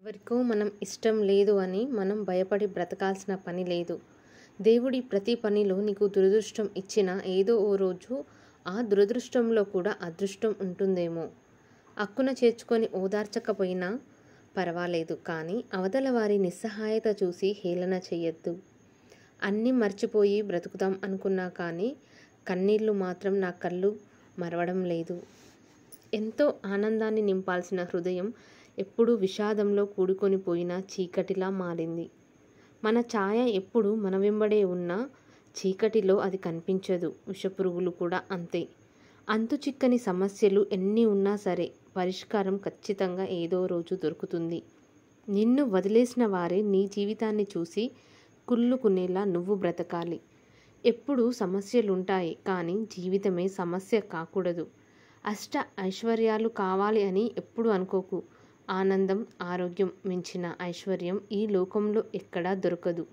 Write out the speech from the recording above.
ఎవరికో మనం ఇష్టం లేదు అని మనం భయపడి బ్రతకాల్సిన పని లేదు. దేవుడి ప్రతి పనిలో నీకు దురదృష్టం ఇచ్చినా ఏదో ఓ రోజు ఆ దురదృష్టంలో కూడా అదృష్టం ఉంటుందేమో. అక్కున చేర్చుకొని ఓదార్చకపోయినా పర్వాలేదు, కానీ అవతల వారి నిస్సహాయత చూసి హేళన చెయ్యొద్దు. అన్నీ మర్చిపోయి బ్రతుకుతాం అనుకున్నా కానీ కన్నీళ్లు మాత్రం నా కళ్ళు మరవడం లేదు. ఎంతో ఆనందాన్ని నింపాల్సిన హృదయం ఎప్పుడూ విషాదంలో కూడుకొని పోయిన చీకటిలా మారింది. మన ఛాయ ఎప్పుడు మన వెంబడే ఉన్నా చీకటిలో అది కనిపించదు. విషపురుగులు కూడా అంతే. అంతు చిక్కని సమస్యలు ఎన్ని ఉన్నా సరే పరిష్కారం ఖచ్చితంగా ఏదో రోజు దొరుకుతుంది. నిన్ను వదిలేసిన వారే నీ జీవితాన్ని చూసి కుళ్ళుకునేలా నువ్వు బ్రతకాలి. ఎప్పుడూ సమస్యలుంటాయి, కానీ జీవితమే సమస్య కాకూడదు. అష్ట ఐశ్వర్యాలు కావాలి అని ఎప్పుడు అనుకోకు. ఆనందం, ఆరోగ్యం మించిన ఐశ్వర్యం ఈ లోకంలో ఎక్కడా దొరకదు.